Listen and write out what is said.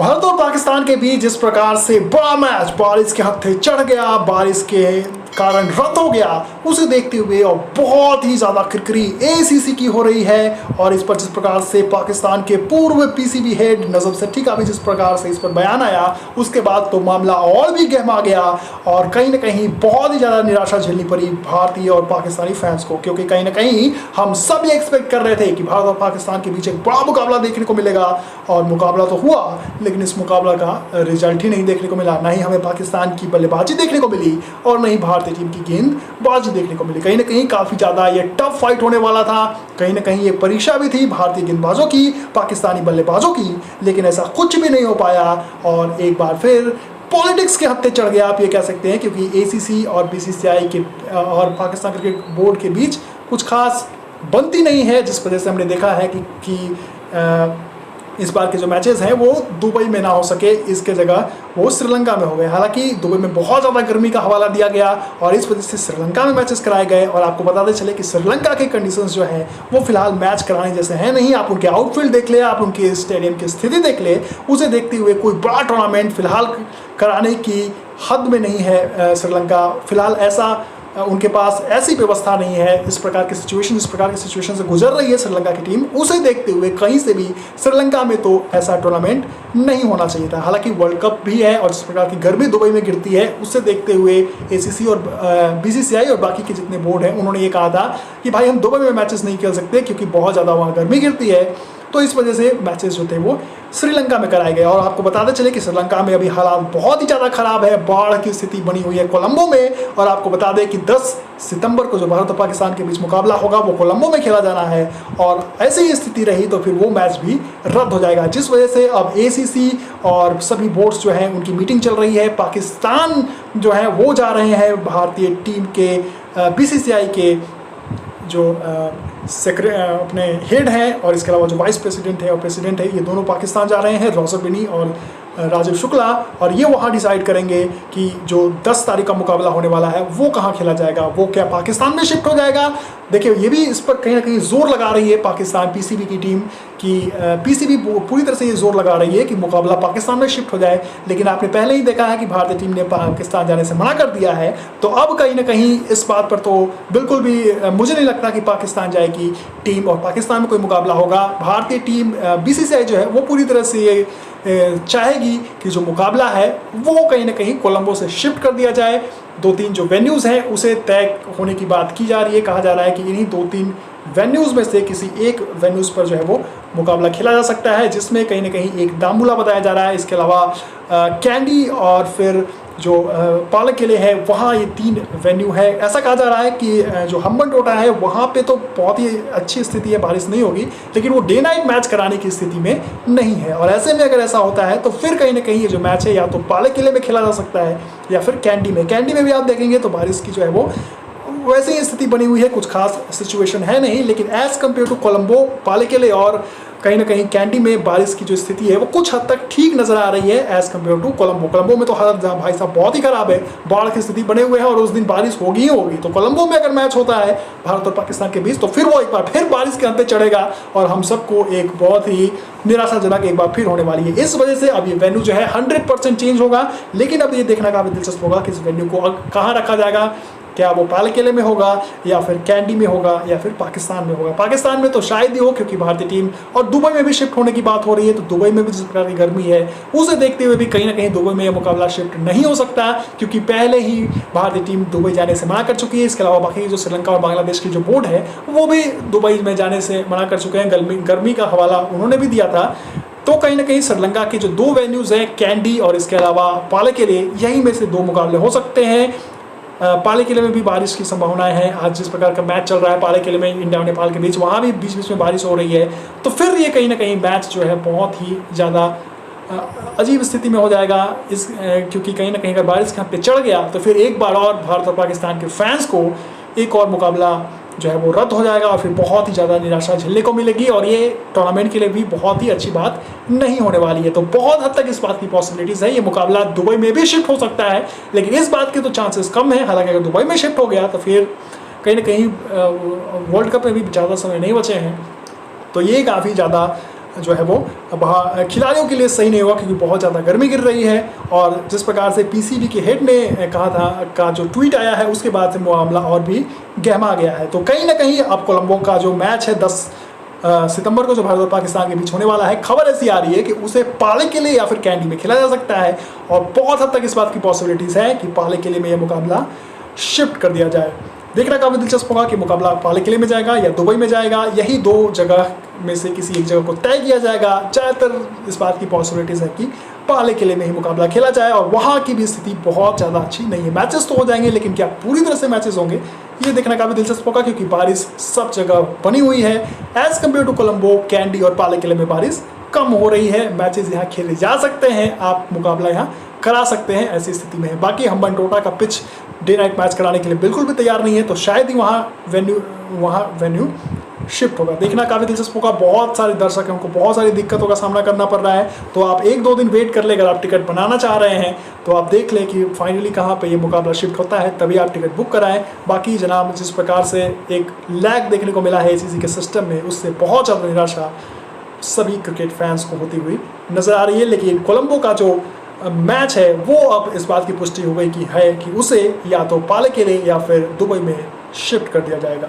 भारत और पाकिस्तान के बीच जिस प्रकार से बड़ा मैच बारिश के हत्थे चढ़ गया, बारिश के कारण रद्द हो गया, उसे देखते हुए और बहुत ही ज़्यादा किरकिरी एसीसी की हो रही है। और इस पर जिस प्रकार से पाकिस्तान के पूर्व पीसीबी हेड नजम सेठी का भी जिस प्रकार से इस पर बयान आया, उसके बाद तो मामला और भी गहमा गया और कहीं ना कहीं बहुत ही ज़्यादा निराशा झेलनी पड़ी भारतीय और पाकिस्तानी फैंस को, क्योंकि कहीं ना कहीं हम सब ये एक्सपेक्ट कर रहे थे कि भारत और पाकिस्तान के बीच एक बड़ा मुकाबला देखने को मिलेगा। और मुकाबला तो हुआ, लेकिन इस मुकाबला का रिजल्ट ही नहीं देखने को मिला। ना ही हमें पाकिस्तान की बल्लेबाजी देखने को मिली और न ही भारतीय टीम की गेंदबाजी देखने को मिली। कहीं ना कहीं काफ़ी ज़्यादा ये टफ फाइट होने वाला था। कहीं ना कहीं ये परीक्षा भी थी भारतीय गेंदबाजों की, पाकिस्तानी बल्लेबाजों की, लेकिन ऐसा कुछ भी नहीं हो पाया। और एक बार फिर पॉलिटिक्स के हत्थे चढ़ गया, आप ये कह सकते हैं, क्योंकि एसीसी और बीसीसीआई के और पाकिस्तान क्रिकेट बोर्ड के बीच कुछ खास बनती नहीं है, जिस वजह से हमने देखा है कि इस बार के जो मैचेस हैं वो दुबई में ना हो सके, इसके जगह वो श्रीलंका में हो गए। हालांकि दुबई में बहुत ज़्यादा गर्मी का हवाला दिया गया और इस वजह से श्रीलंका में मैचेस कराए गए। और आपको बताते चले कि श्रीलंका के कंडीशंस जो हैं वो फिलहाल मैच कराने जैसे हैं नहीं। आप उनके आउटफील्ड देख ले, आप उनके स्टेडियम की स्थिति देख ले, उसे देखते हुए कोई बड़ा टूर्नामेंट फिलहाल कराने की हद में नहीं है श्रीलंका। फिलहाल ऐसा उनके पास ऐसी व्यवस्था नहीं है। इस प्रकार की सिचुएशन से गुजर रही है श्रीलंका की टीम, उसे देखते हुए कहीं से भी श्रीलंका में तो ऐसा टूर्नामेंट नहीं होना चाहिए था। हालांकि वर्ल्ड कप भी है और जिस प्रकार की गर्मी दुबई में गिरती है, उसे देखते हुए एसीसी और बीसीसीआई और बाकी के जितने बोर्ड हैं, उन्होंने ये कहा था कि भाई हम दुबई में मैचेस नहीं खेल सकते क्योंकि बहुत ज़्यादा वहाँ गर्मी गिरती है। तो इस वजह से मैचेस जो थे वो श्रीलंका में कराए गए। और आपको बताते चले कि श्रीलंका में अभी हालात बहुत ही ज़्यादा खराब है, बाढ़ की स्थिति बनी हुई है कोलंबो में। और आपको बता दें कि 10 सितंबर को जो भारत और पाकिस्तान के बीच मुकाबला होगा वो कोलंबो में खेला जाना है। और ऐसी ही स्थिति रही तो फिर वो मैच भी रद्द हो जाएगा, जिस वजह से अब एसीसी और सभी बोर्ड्स जो हैं उनकी मीटिंग चल रही है। पाकिस्तान जो है वो जा रहे हैं भारतीय टीम के बीसीसीआई के जो अपने हेड हैं और इसके अलावा जो वाइस प्रेसिडेंट है और प्रेसिडेंट है, ये दोनों पाकिस्तान जा रहे हैं, रोजर बिनी और राजीव शुक्ला। और ये वहाँ डिसाइड करेंगे कि जो 10 तारीख का मुकाबला होने वाला है वो कहाँ खेला जाएगा, वो क्या पाकिस्तान में शिफ्ट हो जाएगा। देखिए ये भी इस पर कहीं ना कहीं जोर लगा रही है पाकिस्तान पीसीबी की टीम की, पीसीबी पूरी तरह से ये जोर लगा रही है कि मुकाबला पाकिस्तान में शिफ्ट हो जाए। लेकिन आपने पहले ही देखा है कि भारतीय टीम ने पाकिस्तान जाने से मना कर दिया है। तो अब कहीं ना कहीं इस बात पर तो बिल्कुल भी मुझे नहीं लगता कि पाकिस्तान जाएगी टीम और पाकिस्तान में कोई मुकाबला होगा। भारतीय टीम बीसीसीआई जो है वो पूरी तरह से ये चाहेगी कि जो मुकाबला है वो कहीं ना कहीं कोलंबो से शिफ्ट कर दिया जाए। 2-3 जो वेन्यूज़ हैं उसे तय होने की बात की जा रही है। कहा जा रहा है कि इन्हीं 2-3 वेन्यूज़ में से किसी एक वेन्यूज़ पर जो है वो मुकाबला खेला जा सकता है, जिसमें कहीं ना कहीं एक दामुला बताया जा रहा है। इसके अलावा कैंडी और फिर जो पालक किले है वहाँ ये 3 वेन्यू है। ऐसा कहा जा रहा है कि जो हम्बन टोटा है वहाँ पे तो बहुत ही अच्छी स्थिति है, बारिश नहीं होगी, लेकिन वो डे नाइट मैच कराने की स्थिति में नहीं है। और ऐसे में अगर ऐसा होता है तो फिर कहीं ना कहीं ये जो मैच है या तो पालक किले में खेला जा सकता है या फिर कैंडी में भी आप देखेंगे तो बारिश की जो है वो वैसे ही स्थिति बनी हुई है, कुछ खास सिचुएशन है नहीं। लेकिन एज़ कम्पेयर टू कोलंबो, पालक किले और कहीं ना कहीं कैंडी में बारिश की जो स्थिति है वो कुछ हद तक ठीक नजर आ रही है एज़ कम्पेयर टू कोलंबो में तो हालत भाई साहब बहुत ही खराब है, बाढ़ की स्थिति बने हुए हैं और उस दिन बारिश होगी ही होगी। तो कोलंबो में अगर मैच होता है भारत और पाकिस्तान के बीच तो फिर वो एक बार फिर बारिश के अंत चढ़ेगा और हम सबको एक बहुत ही निराशाजनक एक बार फिर होने वाली है। इस वजह से अब ये वेन्यू जो है 100% चेंज होगा। लेकिन अब ये देखना काफी दिलचस्प होगा कि इस वेन्यू को कहाँ रखा जाएगा, क्या वो पालक किले में होगा या फिर कैंडी में होगा या फिर पाकिस्तान में होगा। पाकिस्तान में तो शायद ही हो क्योंकि भारतीय टीम और दुबई में भी शिफ्ट होने की बात हो रही है। तो दुबई में भी जिस प्रकार की गर्मी है उसे देखते हुए भी कहीं ना कहीं दुबई में यह मुकाबला शिफ्ट नहीं हो सकता, क्योंकि पहले ही भारतीय टीम दुबई जाने से मना कर चुकी है। इसके अलावा बाकी जो श्रीलंका और बांग्लादेश की जो बोर्ड है वो भी दुबई में जाने से मना कर चुके हैं। गर्मी का हवाला उन्होंने भी दिया था। तो कहीं ना कहीं श्रीलंका के जो 2 वेन्यूज़ हैं कैंडी और इसके अलावा पालक किले, यहीं में से 2 मुकाबले हो सकते हैं। पालक किले में भी बारिश की संभावनाएं हैं। आज जिस प्रकार का मैच चल रहा है पालक किले में इंडिया और नेपाल के बीच, वहाँ भी बीच बीच में बारिश हो रही है। तो फिर ये कहीं ना कहीं मैच जो है बहुत ही ज़्यादा अजीब स्थिति में हो जाएगा क्योंकि कहीं ना कहीं अगर बारिश के हद पे चढ़ गया तो फिर एक बार और भारत और पाकिस्तान के फैंस को एक और मुकाबला जो है वो रद्द हो जाएगा और फिर बहुत ही ज़्यादा निराशा झेलने को मिलेगी और ये टूर्नामेंट के लिए भी बहुत ही अच्छी बात नहीं होने वाली है। तो बहुत हद तक इस बात की पॉसिबिलिटीज़ है, ये मुकाबला दुबई में भी शिफ्ट हो सकता है, लेकिन इस बात के तो चांसेस कम है। हालांकि अगर दुबई में शिफ्ट हो गया तो फिर कहीं ना कहीं वर्ल्ड कप में भी ज़्यादा समय नहीं बचे हैं, तो ये काफ़ी ज़्यादा जो है वो खिलाड़ियों के लिए सही नहीं होगा, क्योंकि बहुत ज़्यादा गर्मी गिर रही है। और जिस प्रकार से पीसीबी के हेड ने कहा था, का जो ट्वीट आया है, उसके बाद से मामला और भी गहमा गया है। तो कहीं ना कहीं अब कोलंबो का जो मैच है 10 सितंबर को जो भारत और पाकिस्तान के बीच होने वाला है, खबर ऐसी आ रही है कि उसे पाले किले या फिर कैंडी में खेला जा सकता है। और बहुत हद तक इस बात की पॉसिबिलिटीज़ है कि पाले किले में यह मुकाबला शिफ्ट कर दिया जाए। देखना काफ़ी दिलचस्प होगा कि मुकाबला पाले किले में जाएगा या दुबई में जाएगा। यही दो जगह में से किसी एक जगह को तय किया जाएगा। ज़्यादातर इस बात की पॉसिबिलिटीज़ है कि पाले किले में ही मुकाबला खेला जाए, और वहाँ की भी स्थिति बहुत ज़्यादा अच्छी नहीं है। मैचेस तो हो जाएंगे, लेकिन क्या पूरी तरह से मैचेस होंगे, ये देखना काफ़ी दिलचस्प होगा, क्योंकि बारिश सब जगह बनी हुई है। As compare to Colombo, Kandy और पाले किले में बारिश कम हो रही है। मैचेस यहाँ खेले जा सकते हैं, आप मुकाबला यहाँ करा सकते हैं, ऐसी स्थिति में है। बाकी हम्बनटोटा का पिच डे नाइट मैच कराने के लिए बिल्कुल भी तैयार नहीं है, तो शायद ही वहाँ वेन्यू शिफ्ट होगा। देखना काफ़ी दिलचस्प होगा। बहुत सारे दर्शकों को बहुत सारी दिक्कतों का सामना करना पड़ रहा है, तो आप 1-2 दिन वेट कर ले। अगर आप टिकट बनाना चाह रहे हैं तो आप देख लें कि फाइनली कहाँ पे ये मुकाबला शिफ्ट होता है, तभी आप टिकट बुक कराएं। बाकी जनाब, जिस प्रकार से एक लैग देखने को मिला है ACC के सिस्टम में, उससे बहुत ज़्यादा निराशा सभी क्रिकेट फैंस को होती हुई नज़र आ रही है। लेकिन कोलंबो का जो मैच है वो अब इस बात की पुष्टि हो गई कि उसे या तो पाले किले या फिर दुबई में शिफ्ट कर दिया जाएगा।